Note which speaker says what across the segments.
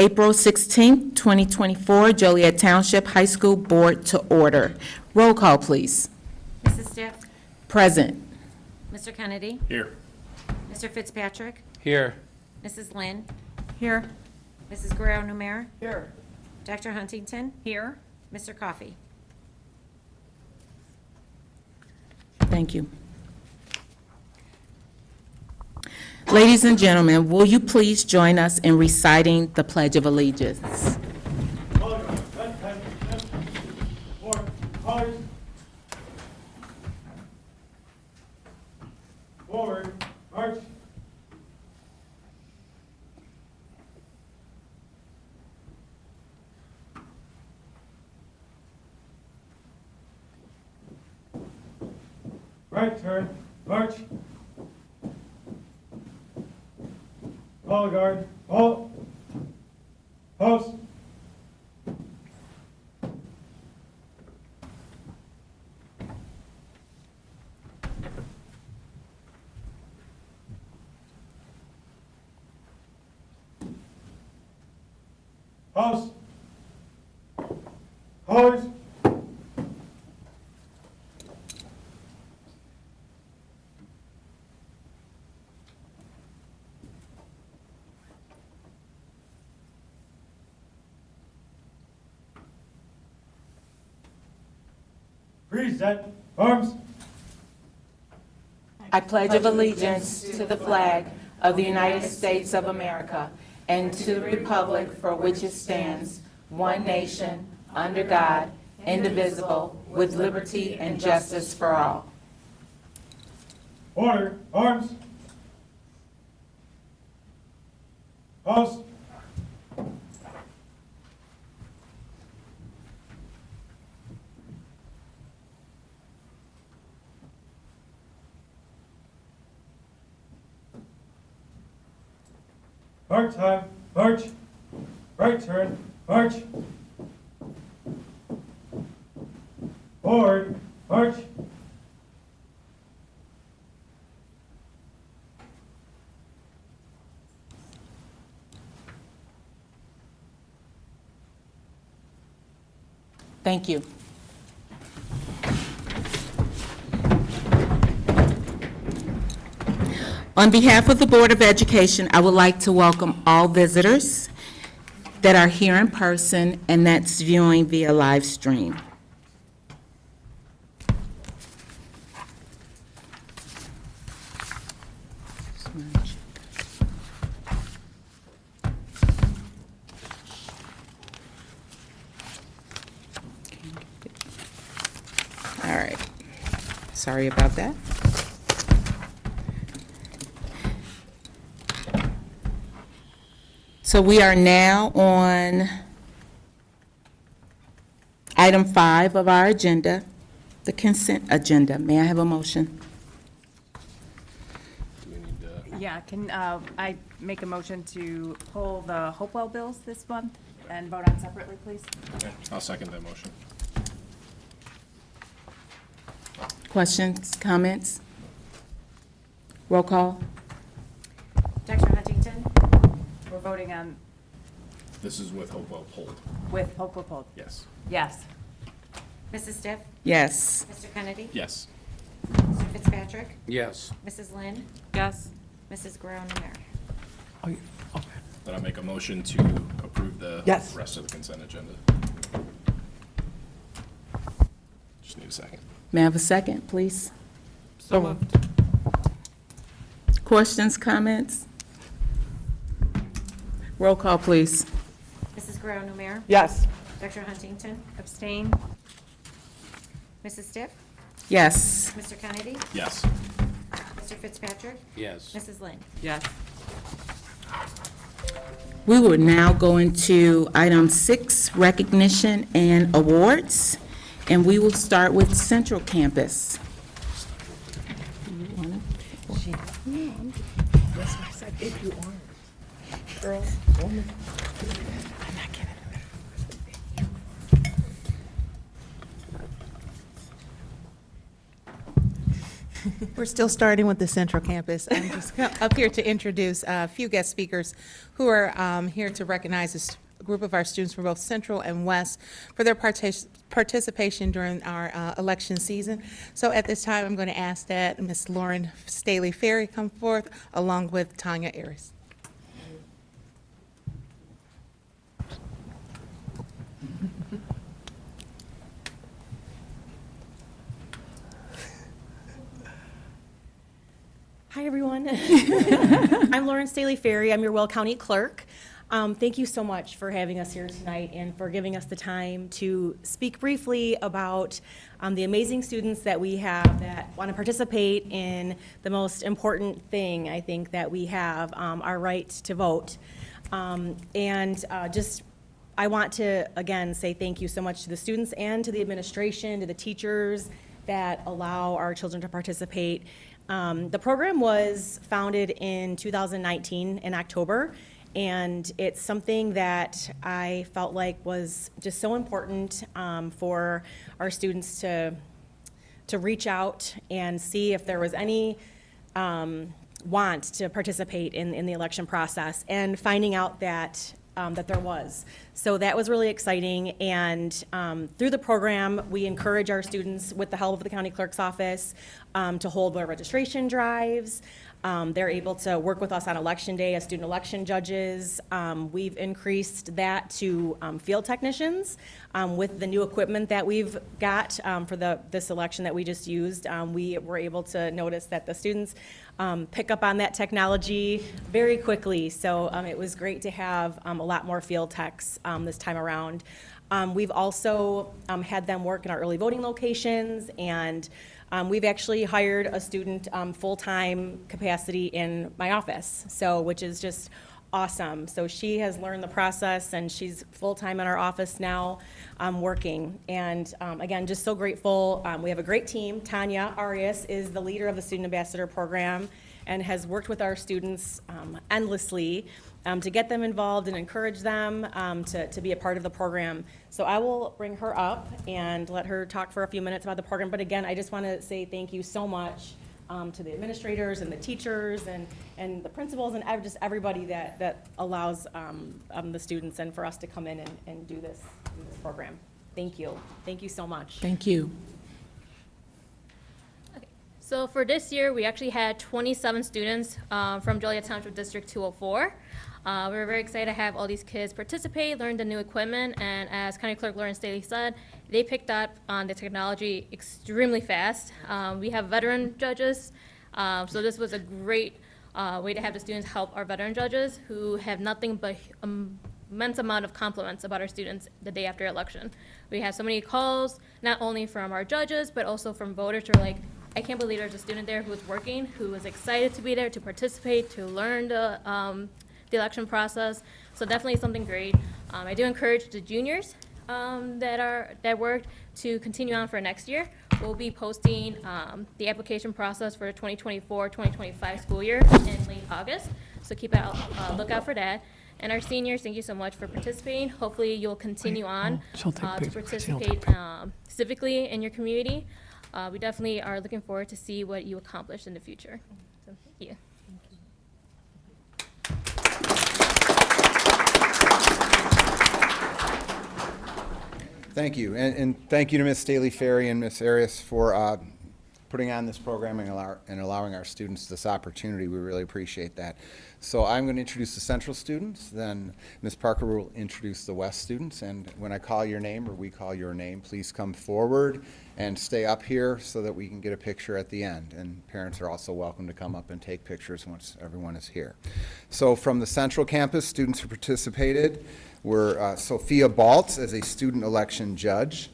Speaker 1: April 16th, 2024, Joliet Township High School Board to order. Roll call, please.
Speaker 2: Mrs. Stiff?
Speaker 1: Present.
Speaker 2: Mr. Kennedy?
Speaker 3: Here.
Speaker 2: Mr. Fitzpatrick?
Speaker 3: Here.
Speaker 2: Mrs. Lynn?
Speaker 4: Here.
Speaker 2: Mrs. Guerrero-Numer?
Speaker 4: Here.
Speaker 2: Dr. Huntington?
Speaker 4: Here.
Speaker 2: Mr. Coffey?
Speaker 1: Thank you. Ladies and gentlemen, will you please join us in reciting the Pledge of Allegiance?
Speaker 5: Forward, march. Right turn, march. Color guard, halt. Post. Post. Colors. Present. Arms.
Speaker 1: I pledge allegiance to the flag of the United States of America and to the republic for which it stands, one nation, under God, indivisible, with liberty and justice for all.
Speaker 5: Order. Arms. Post. March time, march. Right turn, march. Forward, march.
Speaker 1: Thank you. On behalf of the Board of Education, I would like to welcome all visitors that are here in person and that's viewing via live stream. All right. Sorry about that. So we are now on item 5 of our agenda, the consent agenda. May I have a motion?
Speaker 4: Yeah, can I make a motion to pull the Hopewell bills this month and vote on separately, please?
Speaker 3: Okay, I'll second that motion.
Speaker 1: Questions, comments? Roll call?
Speaker 2: Dr. Huntington?
Speaker 4: We're voting on
Speaker 3: This is with Hopewell pulled.
Speaker 4: with Hopewell pulled.
Speaker 3: Yes.
Speaker 4: Yes.
Speaker 2: Mrs. Stiff?
Speaker 1: Yes.
Speaker 2: Mr. Kennedy?
Speaker 3: Yes.
Speaker 2: Mr. Fitzpatrick?
Speaker 3: Yes.
Speaker 2: Mrs. Lynn?
Speaker 4: Yes.
Speaker 2: Mrs. Guerrero-Numer?
Speaker 3: Then I make a motion to approve the rest of the consent agenda. Just need a second.
Speaker 1: May I have a second, please? So moved. Questions, comments? Roll call, please.
Speaker 2: Mrs. Guerrero-Numer?
Speaker 4: Yes.
Speaker 2: Dr. Huntington?
Speaker 4: Abstain?
Speaker 2: Mrs. Stiff?
Speaker 1: Yes.
Speaker 2: Mr. Kennedy?
Speaker 3: Yes.
Speaker 2: Mr. Fitzpatrick?
Speaker 3: Yes.
Speaker 2: Mrs. Lynn?
Speaker 4: Yes.
Speaker 1: We will now go into item 6, recognition and awards, and we will start with Central Campus.
Speaker 6: If you aren't, girl, woman. I'm not kidding. We're still starting with the Central Campus. I'm just up here to introduce a few guest speakers who are here to recognize this group of our students from both Central and West for their participation during our election season. So at this time, I'm going to ask that Ms. Lauren Staley-Ferry come forth along with Tanya Aris.
Speaker 7: Hi, everyone. I'm Lauren Staley-Ferry. I'm your Will County Clerk. Thank you so much for having us here tonight and for giving us the time to speak briefly about the amazing students that we have that want to participate in the most important thing, I think, that we have, our right to vote. I want to, again, say thank you so much to the students and to the administration, to the teachers that allow our children to participate. The program was founded in 2019 in October, and it's something that I felt like was just so important for our students to reach out and see if there was any want to participate in the election process, and finding out that there was. So that was really exciting, and through the program, we encourage our students, with the help of the county clerk's office, to hold their registration drives. They're able to work with us on election day as student election judges. We've increased that to field technicians with the new equipment that we've got for this election that we just used. We were able to notice that the students pick up on that technology very quickly. So it was great to have a lot more field techs this time around. We've also had them work in our early voting locations, and we've actually hired a student full-time capacity in my office, which is just awesome. So she has learned the process, and she's full-time in our office now working. And again, just so grateful. We have a great team. Tanya Arias is the leader of the Student Ambassador Program and has worked with our students endlessly to get them involved and encourage them to be a part of the program. So I will bring her up and let her talk for a few minutes about the program. But again, I just want to say thank you so much to the administrators and the teachers and the principals and just everybody that allows the students and for us to come in and do this program. Thank you. Thank you so much.
Speaker 6: Thank you.
Speaker 8: So for this year, we actually had 27 students from Joliet Township District 204. We're very excited to have all these kids participate, learn the new equipment, and as County Clerk Lauren Staley said, they picked up on the technology extremely fast. We have veteran judges, so this was a great way to have the students help our veteran judges who have nothing but immense amount of compliments about our students the day after election. We have so many calls, not only from our judges, but also from voters who are like, I can't believe there's a student there who is working, who is excited to be there, to participate, to learn the election process. So definitely something great. I do encourage the juniors that worked to continue on for next year. We'll be posting the application process for the 2024-2025 school year in late August. So keep a lookout for that. And our seniors, thank you so much for participating. Hopefully you'll continue on to participate civically in your community. We definitely are looking forward to see what you accomplish in the future. So thank you.
Speaker 9: Thank you, and thank you to Ms. Staley-Ferry and Ms. Arias for putting on this program and allowing our students this opportunity. We really appreciate that. So I'm going to introduce the Central students, then Ms. Parker will introduce the West students, and when I call your name or we call your name, please come forward and stay up here so that we can get a picture at the end. And parents are also welcome to come up and take pictures once everyone is here. So from the Central campus, students who participated were Sophia Baltz as a student election judge,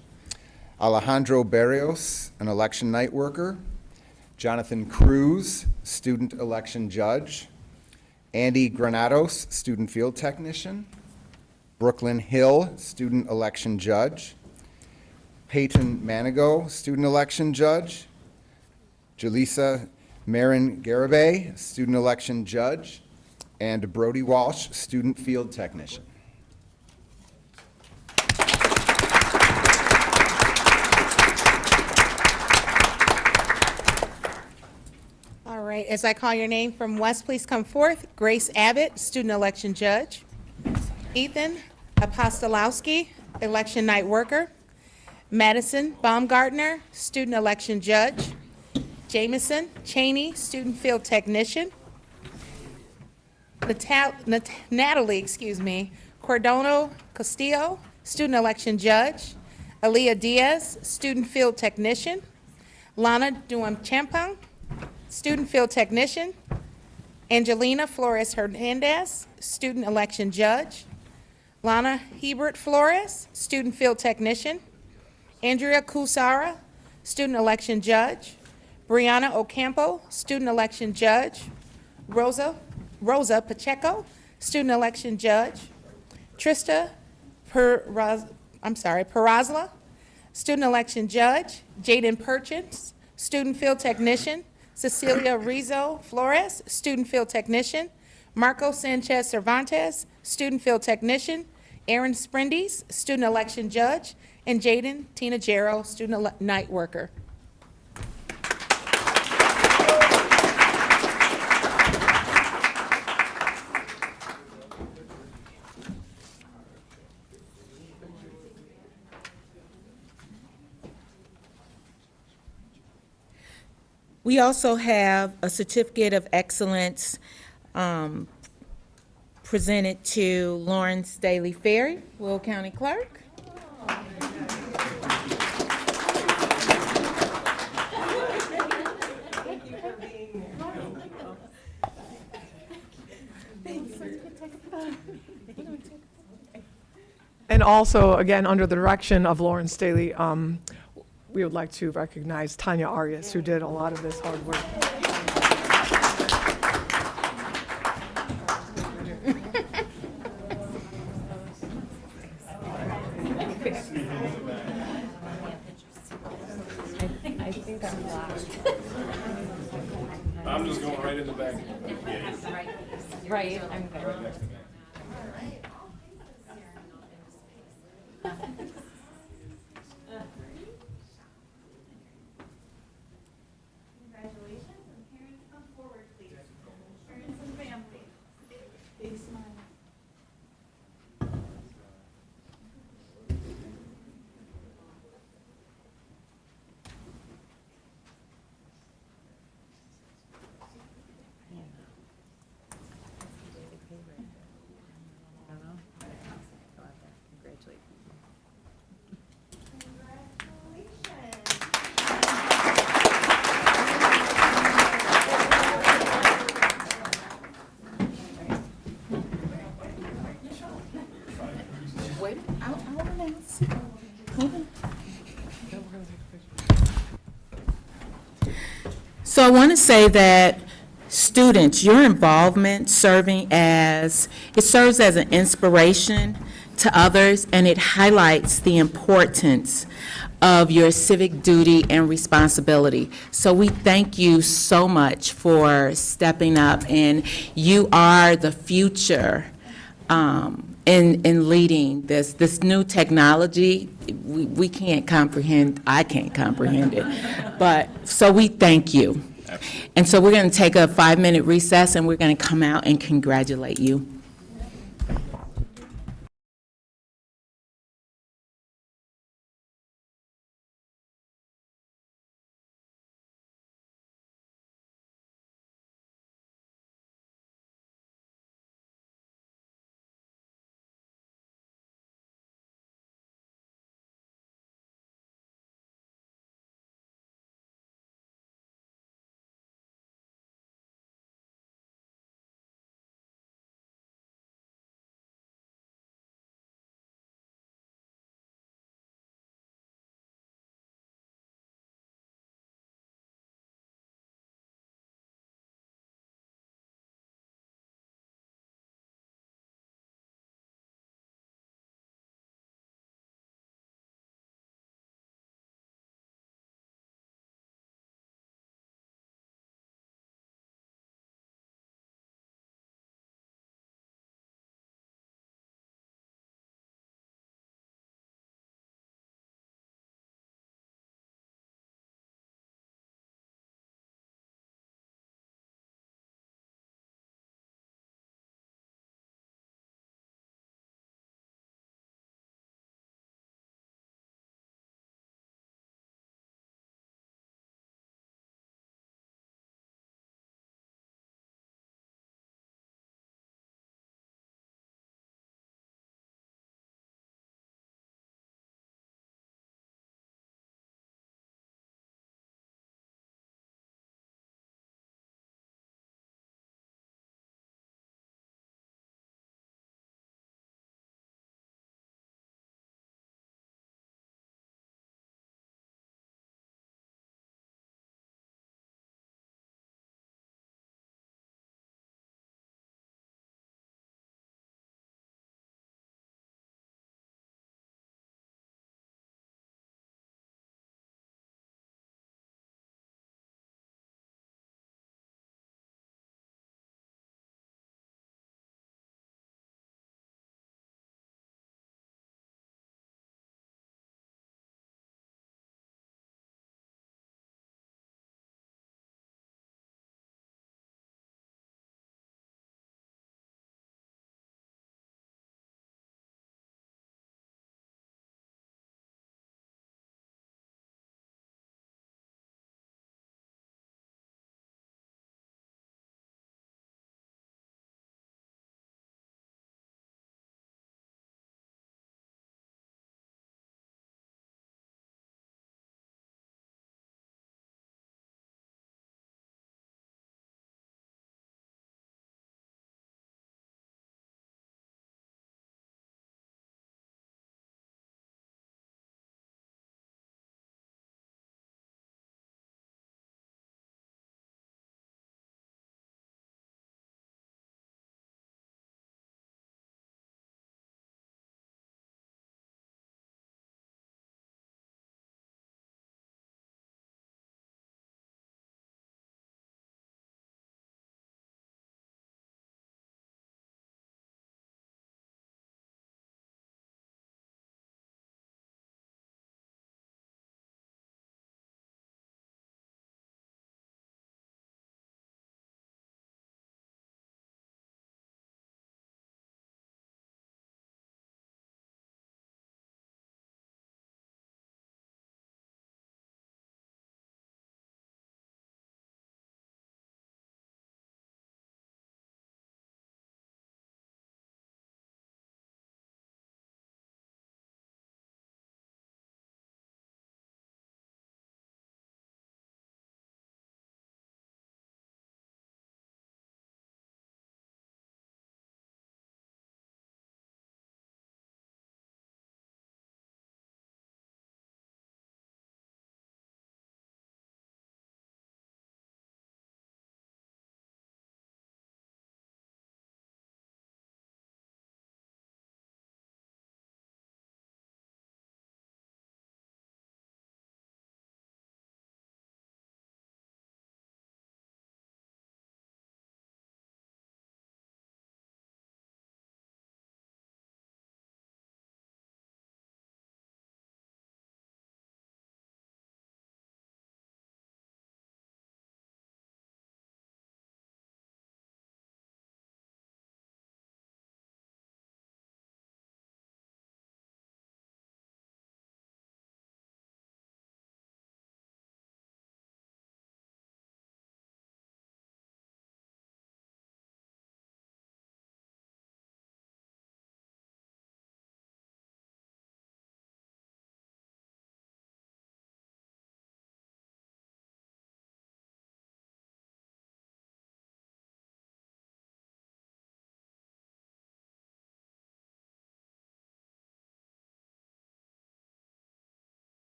Speaker 9: Alejandro Barrios, an election night worker, Jonathan Cruz, student election judge, Andy Granados, student field technician, Brooklyn Hill, student election judge, Peyton Manigo, student election judge, Jaleesa Marin Garibay, student election judge, and Brody Walsh, student field technician.
Speaker 6: right, as I call your name from West, please come forth. Grace Abbott, Student Election Judge. Ethan Apostolowski, Election Night Worker. Madison Baumgartner, Student Election Judge. Jamison Cheney, Student Field Technician. Natalie, Cordono Castillo, Student Election Judge. Aaliyah Diaz, Student Field Technician. Lana Duam Champang, Student Field Technician. Angelina Flores Hernandez, Student Election Judge. Lana Hebert Flores, Student Field Technician. Andrea Kusara, Student Election Judge. Brianna Ocampo, Student Election Judge. Rosa Pacheco, Student Election Judge. Trista Perazla, Student Election Judge. Jaden Perchins, Student Field Technician. Cecilia Rizzo Flores, Student Field Technician. Marco Sanchez Cervantes, Student Field Technician. Aaron Sprendies, Student Election Judge. And Jaden Tina Jarrow, Student Night Worker.
Speaker 1: We also have a certificate of excellence presented to Lauren Staley Ferry, Will County Clerk.
Speaker 10: And also, again, under the direction of Lauren Staley, we would like to recognize Tanya Arias, who did a lot of this hard work.
Speaker 3: I'm just going right in the back.
Speaker 2: Right, I'm good.
Speaker 11: Congratulations, and parents come forward, please. Parents and family. Big smile.
Speaker 1: So I want to say that students, your involvement serves as an inspiration to others, and it highlights the importance of your civic duty and responsibility. So we thank you so much for stepping up, and you are the future in leading this new technology. We can't comprehend, I can't comprehend it, but, so we thank you. And so we're going to take a 5-minute recess, and we're going to come out and congratulate you.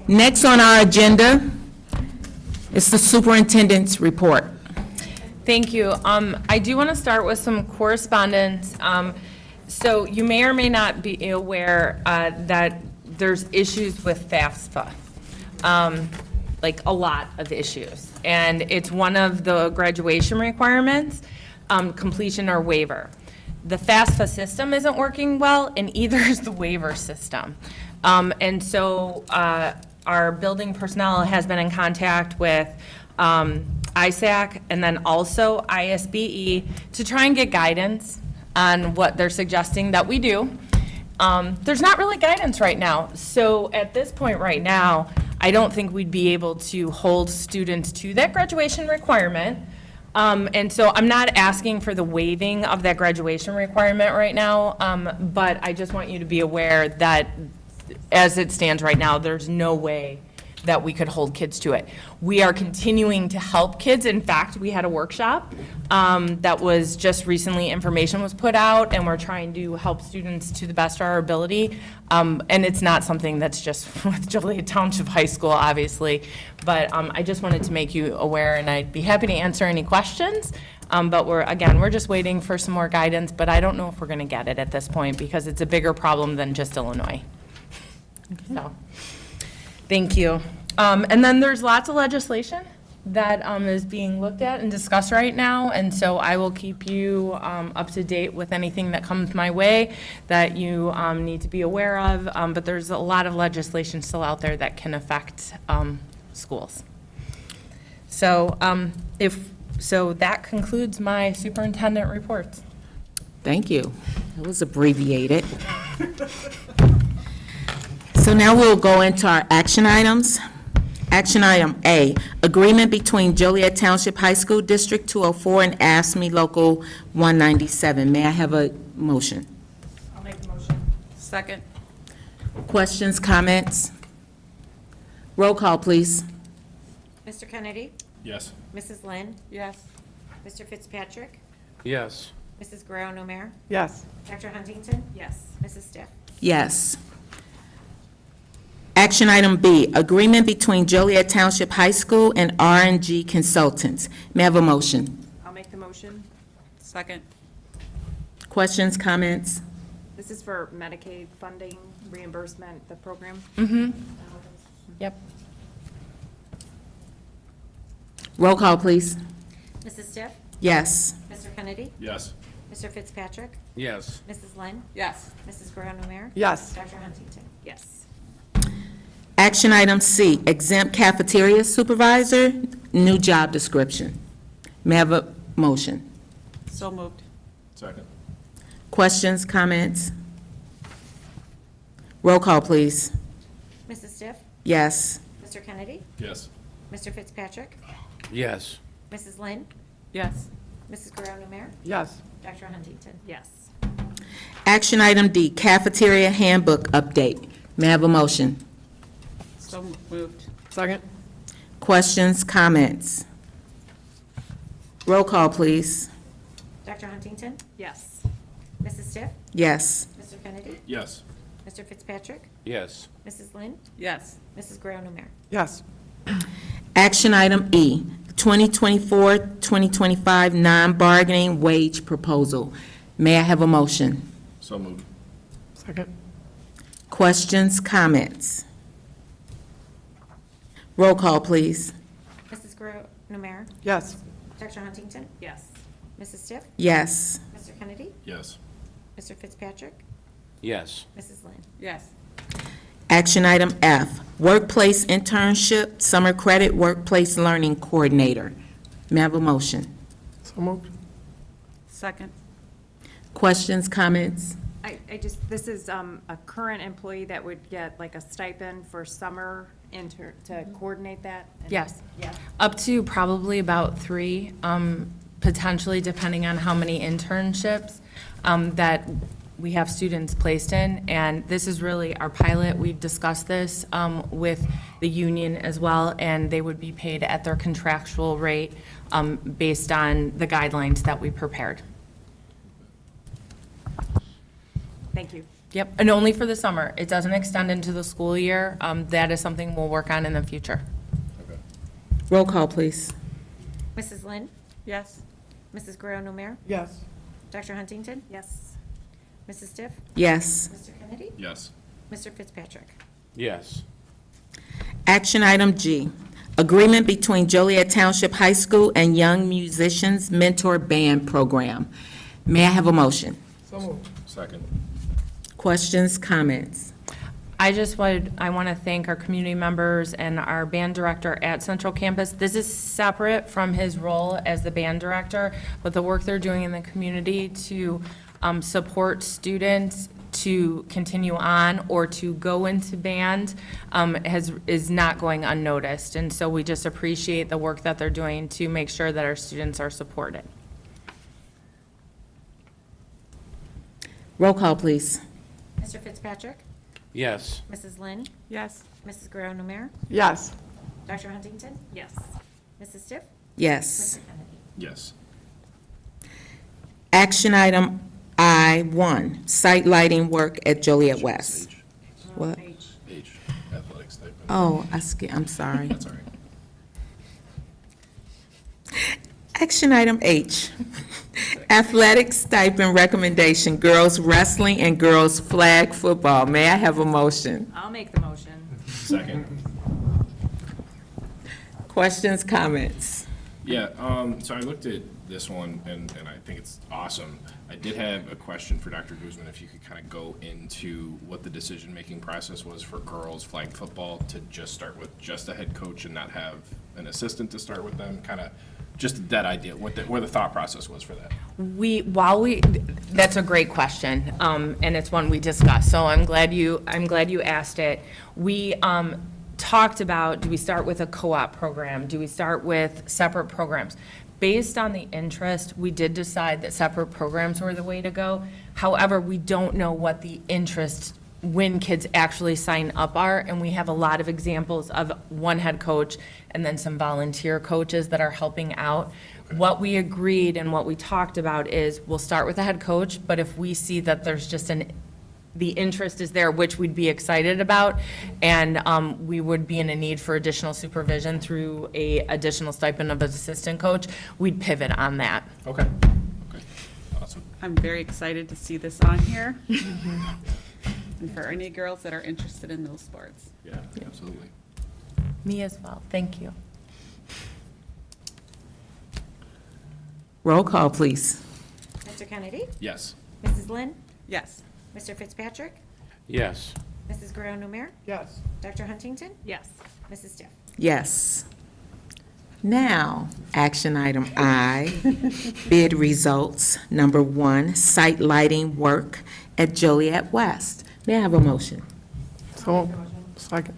Speaker 1: Next on our agenda is the superintendent's report.
Speaker 4: Thank you. I do want to start with some correspondence. So you may or may not be aware that there's issues with FAFSA, like a lot of issues. And it's one of the graduation requirements, completion or waiver. The FAFSA system isn't working well, and either is the waiver system. And so our building personnel has been in contact with ISAC and then also ISBE to try and get guidance on what they're suggesting that we do. There's not really guidance right now. So at this point right now, I don't think we'd be able to hold students to that graduation requirement. And so I'm not asking for the waiving of that graduation requirement right now, but I just want you to be aware that as it stands right now, there's no way that we could hold kids to it. We are continuing to help kids. In fact, we had a workshop that was just recently, information was put out, and we're trying to help students to the best of our ability. And it's not something that's just with Joliet Township High School, obviously, but I just wanted to make you aware, and I'd be happy to answer any questions. But we're just waiting for some more guidance, but I don't know if we're gonna get it at this point because it's a bigger problem than just Illinois. So, thank you. And then there's lots of legislation that is being looked at and discussed right now, and so I will keep you up to date with anything that comes my way that you need to be aware of, but there's a lot of legislation still out there that can affect schools. So that concludes my superintendent reports.
Speaker 1: Thank you. It was abbreviated. So now we'll go into our action items. Action item A, agreement between Joliet Township High School District 204 and AFSCME Local 197. May I have a motion?
Speaker 4: I'll make the motion. Second.
Speaker 1: Questions, comments? Roll call, please.
Speaker 2: Mr. Kennedy?
Speaker 3: Yes.
Speaker 2: Mrs. Lynn?
Speaker 4: Yes.
Speaker 2: Mr. Fitzpatrick?
Speaker 5: Yes.
Speaker 2: Mrs. Guerrero-Nomer?
Speaker 10: Yes.
Speaker 2: Dr. Huntington?
Speaker 4: Yes.
Speaker 2: Mrs. Stiff?
Speaker 1: Yes. Action item B, agreement between Joliet Township High School and R&G Consultants. May I have a motion?
Speaker 4: I'll make the motion. Second.
Speaker 1: Questions, comments?
Speaker 4: This is for Medicaid funding reimbursement, the program.
Speaker 1: Yep. Roll call, please.
Speaker 2: Mrs. Stiff?
Speaker 1: Yes.
Speaker 2: Mr. Kennedy?
Speaker 3: Yes.
Speaker 2: Mr. Fitzpatrick?
Speaker 5: Yes.
Speaker 2: Mrs. Lynn?
Speaker 4: Yes.
Speaker 2: Mrs. Guerrero-Nomer?
Speaker 10: Yes.
Speaker 2: Dr. Huntington?
Speaker 4: Yes.
Speaker 1: Action item C, exempt cafeteria supervisor, new job description. May I have a motion?
Speaker 4: So moved.
Speaker 3: Second.
Speaker 1: Questions, comments? Roll call, please.
Speaker 2: Mrs. Stiff?
Speaker 1: Yes.
Speaker 2: Mr. Kennedy?
Speaker 3: Yes.
Speaker 2: Mr. Fitzpatrick?
Speaker 5: Yes.
Speaker 2: Mrs. Lynn?
Speaker 4: Yes.
Speaker 2: Mrs. Guerrero-Nomer?
Speaker 10: Yes.
Speaker 2: Dr. Huntington?
Speaker 4: Yes.
Speaker 1: Action item D, cafeteria handbook update. May I have a motion?
Speaker 4: So moved.
Speaker 10: Second?
Speaker 1: Questions, comments? Roll call, please.
Speaker 2: Dr. Huntington?
Speaker 4: Yes.
Speaker 2: Mrs. Stiff?
Speaker 1: Yes.
Speaker 2: Mr. Kennedy?
Speaker 3: Yes.
Speaker 2: Mr. Fitzpatrick?
Speaker 5: Yes.
Speaker 2: Mrs. Lynn?
Speaker 4: Yes.
Speaker 2: Mrs. Guerrero-Nomer?
Speaker 10: Yes.
Speaker 1: Action item E, 2024-2025 non-bargaining wage proposal. May I have a motion?
Speaker 3: So moved.
Speaker 10: Second?
Speaker 1: Questions, comments? Roll call, please.
Speaker 2: Mrs. Guerrero-Nomer?
Speaker 10: Yes.
Speaker 2: Dr. Huntington?
Speaker 4: Yes.
Speaker 2: Mrs. Stiff?
Speaker 1: Yes.
Speaker 2: Mr. Kennedy?
Speaker 3: Yes.
Speaker 2: Mr. Fitzpatrick?
Speaker 5: Yes.
Speaker 2: Mrs. Lynn?
Speaker 4: Yes.
Speaker 1: Action item F, workplace internship, summer credit workplace learning coordinator. May I have a motion?
Speaker 10: So moved.
Speaker 4: Second.
Speaker 1: Questions, comments?
Speaker 4: This is a current employee that would get like a stipend for summer to coordinate that?
Speaker 1: Yes.
Speaker 4: Yeah.
Speaker 1: Up to probably about 3, potentially depending on how many internships that we have students placed in. And this is really our pilot. We've discussed this with the union as well, and they would be paid at their contractual rate based on the guidelines that we prepared.
Speaker 2: Thank you.
Speaker 4: Yep, and only for the summer. It doesn't extend into the school year. That is something we'll work on in the future.
Speaker 3: Okay.
Speaker 6: Roll call, please.
Speaker 2: Mrs. Lynn?
Speaker 10: Yes.
Speaker 2: Mrs. Guerrero-Numer?
Speaker 10: Yes.
Speaker 2: Dr. Huntington? Yes. Mrs. Stiff?
Speaker 6: Yes.
Speaker 2: Mr. Kennedy?
Speaker 3: Yes.
Speaker 2: Mr. Fitzpatrick?
Speaker 12: Yes.
Speaker 6: Action item G, agreement between Joliet Township High School and Young Musicians Mentor Band Program. May I have a motion?
Speaker 10: So moved.
Speaker 3: Second.
Speaker 6: Questions, comments?
Speaker 4: I want to thank our community members and our band director at Central Campus. This is separate from his role as the band director, but the work they're doing in the community to support students to continue on or to go into band is not going unnoticed. And so we just appreciate the work that they're doing to make sure that our students are supported.
Speaker 6: Roll call, please.
Speaker 2: Mr. Fitzpatrick?
Speaker 12: Yes.
Speaker 2: Mrs. Lynn?
Speaker 10: Yes.
Speaker 2: Mrs. Guerrero-Numer?
Speaker 10: Yes.
Speaker 2: Dr. Huntington? Yes. Mrs. Stiff?
Speaker 6: Yes.
Speaker 2: Mr. Kennedy?
Speaker 3: Yes.
Speaker 6: Action item I1, site lighting work at Joliet West. What?
Speaker 3: H, athletics stipend.
Speaker 6: Oh, I'm sorry.
Speaker 3: That's all right.
Speaker 6: Action item H, athletic stipend recommendation, girls wrestling and girls flag football. May I have a motion?
Speaker 2: I'll make the motion.
Speaker 3: Second.
Speaker 6: Questions, comments?
Speaker 3: Yeah, so I looked at this one, and I think it's awesome. I did have a question for Dr. Guzman, if you could kind of go into what the decision-making process was for girls flag football to just start with just a head coach and not have an assistant to start with them, kind of just that idea, where the thought process was for that.
Speaker 4: That's a great question, and it's one we discussed, so I'm glad you asked it. We talked about, do we start with a co-op program? Do we start with separate programs? Based on the interest, we did decide that separate programs were the way to go. However, we don't know what the interest when kids actually sign up are, and we have a lot of examples of one head coach and then some volunteer coaches that are helping out. What we agreed and what we talked about is we'll start with the head coach, but if we see that there's just the interest is there, which we'd be excited about, and we would be in a need for additional supervision through a additional stipend of an assistant coach, we'd pivot on that.
Speaker 3: Okay. Okay. Awesome.
Speaker 13: I'm very excited to see this on here. And for any girls that are interested in those sports.
Speaker 3: Yeah, absolutely.
Speaker 4: Me as well, thank you.
Speaker 6: Roll call, please.
Speaker 2: Mr. Kennedy?
Speaker 3: Yes.
Speaker 2: Mrs. Lynn?
Speaker 13: Yes.
Speaker 2: Mr. Fitzpatrick?
Speaker 12: Yes.
Speaker 2: Mrs. Guerrero-Numer?
Speaker 10: Yes.
Speaker 2: Dr. Huntington?
Speaker 13: Yes.
Speaker 2: Mrs. Stiff?
Speaker 6: Yes. Now, action item I, bid results. Number 1, site lighting work at Joliet West. May I have a motion?
Speaker 10: So, second.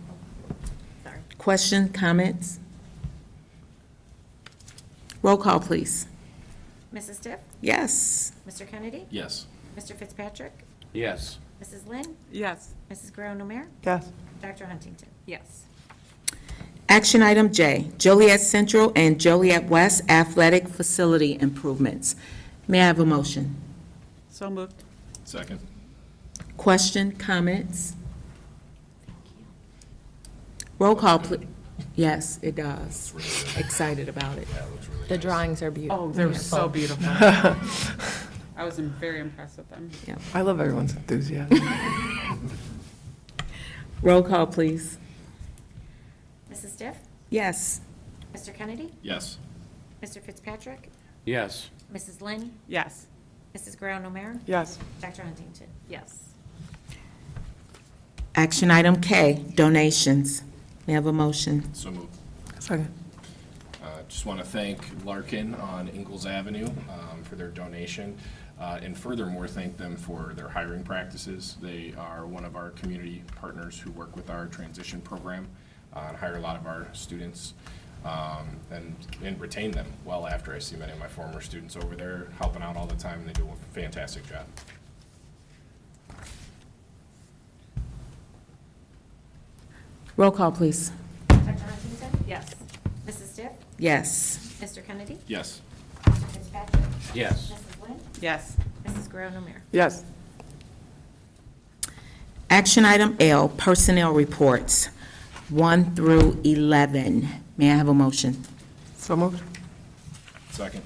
Speaker 6: Question, comments? Roll call, please.
Speaker 2: Mrs. Stiff?
Speaker 6: Yes.
Speaker 2: Mr. Kennedy?
Speaker 3: Yes.
Speaker 2: Mr. Fitzpatrick?
Speaker 12: Yes.
Speaker 2: Mrs. Lynn?
Speaker 13: Yes.
Speaker 2: Mrs. Guerrero-Numer?
Speaker 10: Yes.
Speaker 2: Dr. Huntington?
Speaker 13: Yes.
Speaker 6: Action item J, Joliet Central and Joliet West athletic facility improvements. May I have a motion?
Speaker 13: So moved.
Speaker 3: Second.
Speaker 6: Question, comments? Roll call, please. Yes, it does. Excited about it.
Speaker 3: Yeah, it looks really
Speaker 4: The
Speaker 3: nice.
Speaker 4: drawings are beautiful.
Speaker 13: Oh, they're so beautiful. I was very impressed with them.
Speaker 10: I love everyone's enthusiasm.
Speaker 6: Roll call, please.
Speaker 2: Mrs. Stiff?
Speaker 6: Yes.
Speaker 2: Mr. Kennedy?
Speaker 3: Yes.
Speaker 2: Mr. Fitzpatrick?
Speaker 12: Yes.
Speaker 2: Mrs. Lynn?
Speaker 13: Yes.
Speaker 2: Mrs. Guerrero-Numer?
Speaker 10: Yes.
Speaker 2: Dr. Huntington?
Speaker 13: Yes.
Speaker 6: Action item K, donations. May I have a motion?
Speaker 3: So moved.
Speaker 10: Second.
Speaker 3: Just want to thank Larkin on Ingalls Avenue for their donation, and furthermore, thank them for their hiring practices. They are one of our community partners who work with our transition program and hire a lot of our students and retain them well after. I see many of my former students over there helping out all the time, and they do a fantastic job.
Speaker 6: Roll call, please.
Speaker 2: Dr. Huntington?
Speaker 13: Yes.
Speaker 2: Mrs. Stiff?
Speaker 6: Yes.
Speaker 2: Mr. Kennedy?
Speaker 3: Yes.
Speaker 2: Mr. Fitzpatrick?
Speaker 12: Yes.
Speaker 2: Mrs. Lynn?
Speaker 13: Yes.
Speaker 2: Mrs. Guerrero-Numer?
Speaker 10: Yes.
Speaker 1: Action item L, personnel reports, 1 through 11. May I have a motion?
Speaker 10: So moved.
Speaker 3: Second.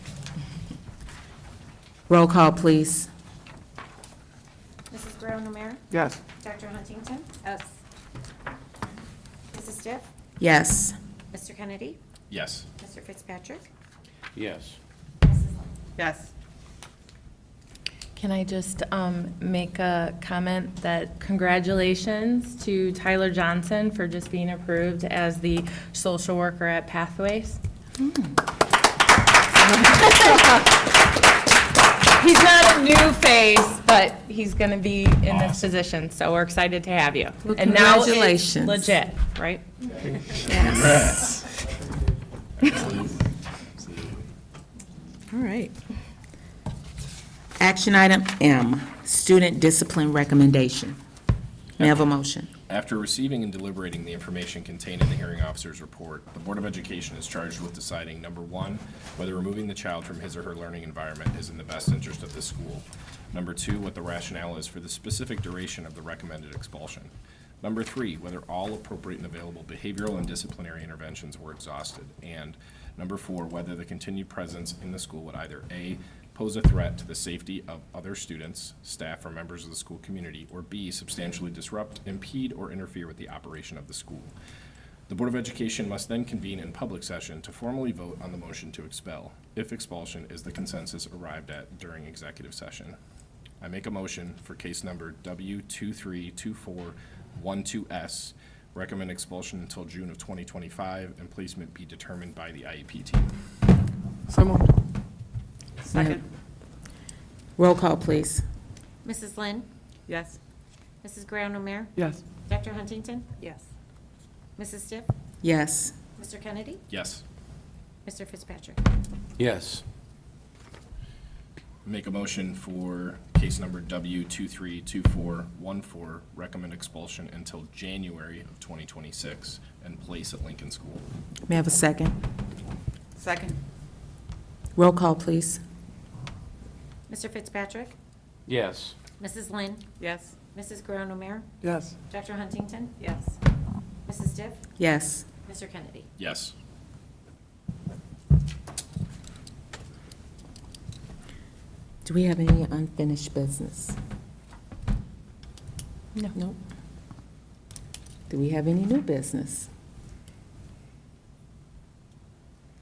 Speaker 1: Roll call, please.
Speaker 2: Mrs. Brown O'Meara?
Speaker 10: Yes.
Speaker 2: Dr. Huntington? Yes. Mrs. Stiff?
Speaker 1: Yes.
Speaker 2: Mr. Kennedy?
Speaker 3: Yes.
Speaker 2: Mr. Fitzpatrick?
Speaker 12: Yes.
Speaker 2: Mrs. Lynn?
Speaker 13: Yes.
Speaker 4: Can I just make a comment that congratulations to Tyler Johnson for just being approved as the social worker at Pathways? He's not a new face, but he's going to be in this position, so we're excited to have you.
Speaker 1: Well,
Speaker 4: And now it's
Speaker 1: congratulations.
Speaker 4: legit, right?
Speaker 1: Yes. All right. Action item M, student discipline recommendation. May I have a motion?
Speaker 3: After receiving and deliberating the information contained in the hearing officer's report, the Board of Education is charged with deciding, number one, whether removing the child from his or her learning environment is in the best interest of the school. Number two, what the rationale is for the specific duration of the recommended expulsion. Number three, whether all appropriate and available behavioral and disciplinary interventions were exhausted. And number four, whether the continued presence in the school would either A, pose a threat to the safety of other students, staff, or members of the school community, or B, substantially disrupt, impede, or interfere with the operation of the school. The Board of Education must then convene in public session to formally vote on the motion to expel, if expulsion is the consensus arrived at during executive session. I make a motion for case number W232412S, recommend expulsion until June of 2025, and placement be determined by the IEP team.
Speaker 10: So moved.
Speaker 13: Second.
Speaker 1: Roll call, please.
Speaker 2: Mrs. Lynn?
Speaker 13: Yes.
Speaker 2: Mrs. Brown O'Meara?
Speaker 10: Yes.
Speaker 2: Dr. Huntington?
Speaker 13: Yes.
Speaker 2: Mrs. Stiff?
Speaker 1: Yes.
Speaker 2: Mr. Kennedy?
Speaker 3: Yes.
Speaker 2: Mr. Fitzpatrick?
Speaker 12: Yes.
Speaker 3: Make a motion for case number W232414, recommend expulsion until January of 2026, and place at Lincoln School.
Speaker 1: May I have a second?
Speaker 13: Second.
Speaker 1: Roll call, please.
Speaker 2: Mr. Fitzpatrick?
Speaker 12: Yes.
Speaker 2: Mrs. Lynn?
Speaker 13: Yes.
Speaker 2: Mrs. Brown O'Meara?
Speaker 10: Yes.
Speaker 2: Dr. Huntington?
Speaker 13: Yes.
Speaker 2: Mrs. Stiff?
Speaker 1: Yes.
Speaker 2: Mr. Kennedy?
Speaker 3: Yes.
Speaker 1: Do we have any unfinished business?
Speaker 4: No.
Speaker 1: Nope. Do we have any new business?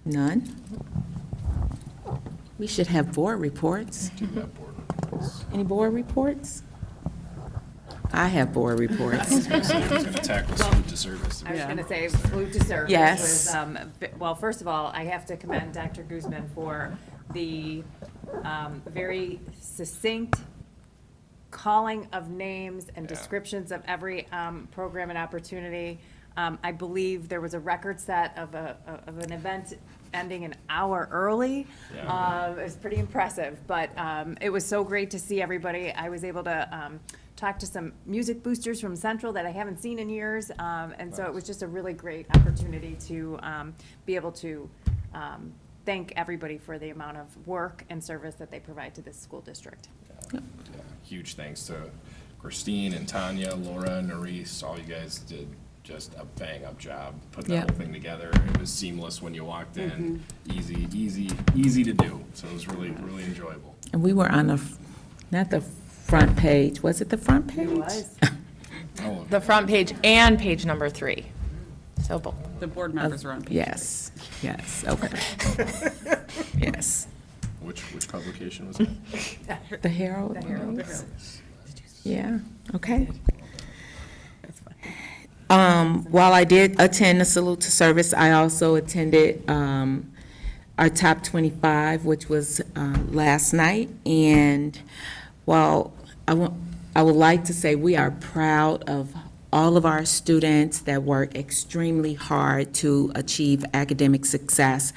Speaker 1: None? We should have board reports.
Speaker 3: Do you have board reports?
Speaker 1: Any board reports? I have board
Speaker 3: I
Speaker 1: reports.
Speaker 3: was going to say, I was going to tackle salute to service.
Speaker 14: I was
Speaker 13: Yeah.
Speaker 14: going to say, salute to service.
Speaker 1: Yes.
Speaker 14: was, well, first of all, I have to commend Dr. Guzman for the very succinct calling of names and
Speaker 3: Yeah.
Speaker 14: descriptions of every program and opportunity. I believe there was a record set of an event ending an hour early.
Speaker 3: Yeah.
Speaker 14: It was pretty impressive, but it was so great to see everybody. I was able to talk to some music boosters from Central that I haven't seen in years, and so it was just a really great opportunity to be able to thank everybody for the amount of work and service that they provide to this school district.
Speaker 3: Yeah. Huge thanks to Christine and Tanya, Laura, Nerese, all you guys did just a bang-up job putting that
Speaker 1: Yeah.
Speaker 3: whole thing together. It was seamless when you walked in, easy to do, so it was really, really enjoyable.
Speaker 1: And we were on not the front page, was it the front page?
Speaker 14: It was.
Speaker 3: Oh,
Speaker 4: The front page and page number 3. So both.
Speaker 13: The board members are on page.
Speaker 1: Yes, yes, okay. Yes.
Speaker 3: which publication was it?
Speaker 1: The Herald? Yeah, okay. While I did attend the salute to service, I also attended our top 25, which was last night. And while I would like to say we are proud of all of our students that work extremely hard to achieve academic success.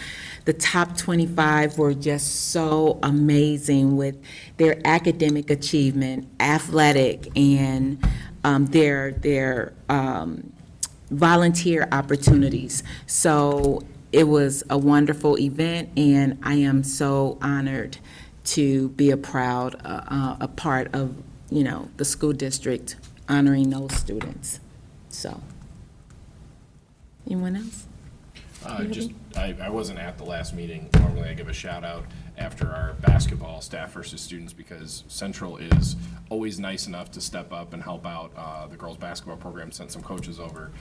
Speaker 1: The top 25 were just so amazing with their academic achievement, athletic, and their volunteer opportunities. So it was a wonderful event, and I am so honored to be a part of, the school district
Speaker 15: honoring those students. So, anyone else?
Speaker 3: I wasn't at the last meeting. Normally I give a shout out after our basketball staff versus students because Central is always nice enough to step up and help out. The girls basketball program sent some coaches over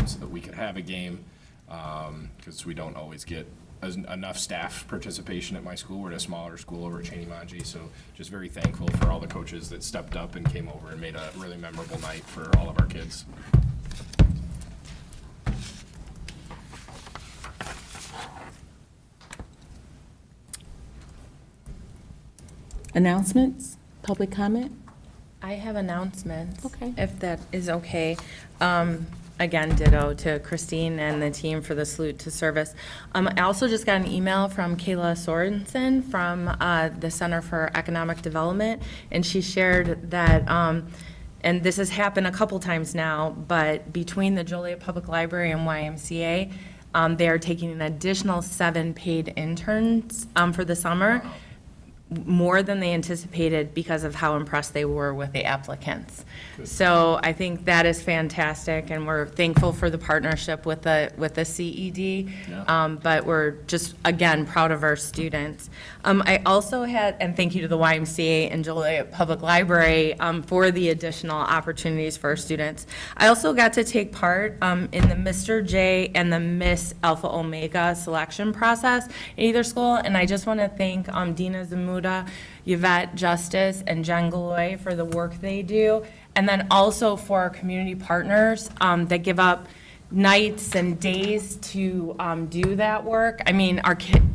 Speaker 3: so that we could have a game because we don't always get enough staff participation at my school. We're at a smaller school over at Cheney Manji, so just very thankful for all the coaches that stepped up and came over and made a really memorable night for all of our kids.
Speaker 15: Announcements? Public comment?
Speaker 4: I have announcements.
Speaker 15: Okay.
Speaker 4: If that is okay. Again, ditto to Christine and the team for the salute to service. I also just got an email from Kayla Sorensen from the Center for Economic Development, and she shared that, and this has happened a couple times now, but between the Joliet Public Library and YMCA, they are taking an additional 7 paid interns for the summer. More than they anticipated because of how impressed they were with the applicants. So I think that is fantastic, and we're thankful for the partnership with the CED. But we're just, again, proud of our students. I also had, and thank you to the YMCA and Joliet Public Library for the additional opportunities for our students. I also got to take part in the Mr. J and the Miss Alpha Omega selection process in either school, and I just want to thank Dina Zamuda, Yvette Justice, and Jen Galoy for the work they do, and then also for our community partners that give up nights and days to do that work. I mean,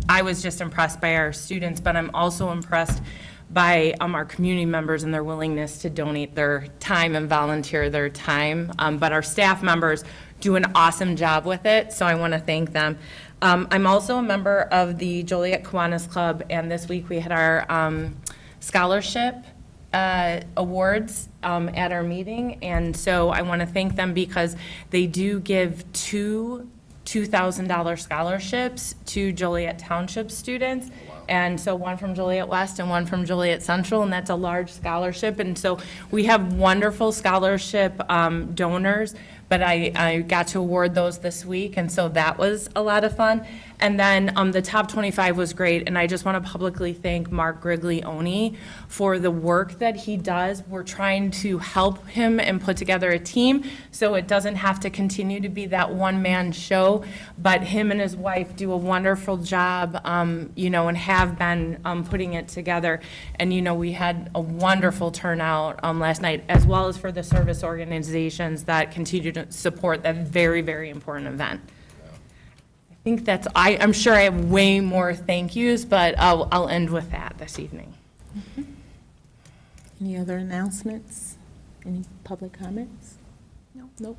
Speaker 4: I was just impressed by our students, but I'm also impressed by our community members and their willingness to donate their time and volunteer their time. But our staff members do an awesome job with it, so I want to thank them. I'm also a member of the Joliet Kiwanis Club, and this week we had our scholarship awards at our meeting, and so I want to thank them because they do give 2 $2,000 scholarships to Joliet Township students. And so one from Joliet West and one from Joliet Central, and that's a large scholarship. And so we have wonderful scholarship donors, but I got to award those this week, and so that was a lot of fun. And then the top 25 was great, and I just want to publicly thank Mark Griglione for the work that he does. We're trying to help him and put together a team so it doesn't have to continue to be that one-man show, but him and his wife do a wonderful job, and have been putting it together. And, we had a wonderful turnout last night, as well as for the service organizations that continue to support that very, very important event. I think that's, I'm sure I have way more thank yous, but I'll end with that this evening.
Speaker 15: Any other announcements? Any public comments? No. Nope.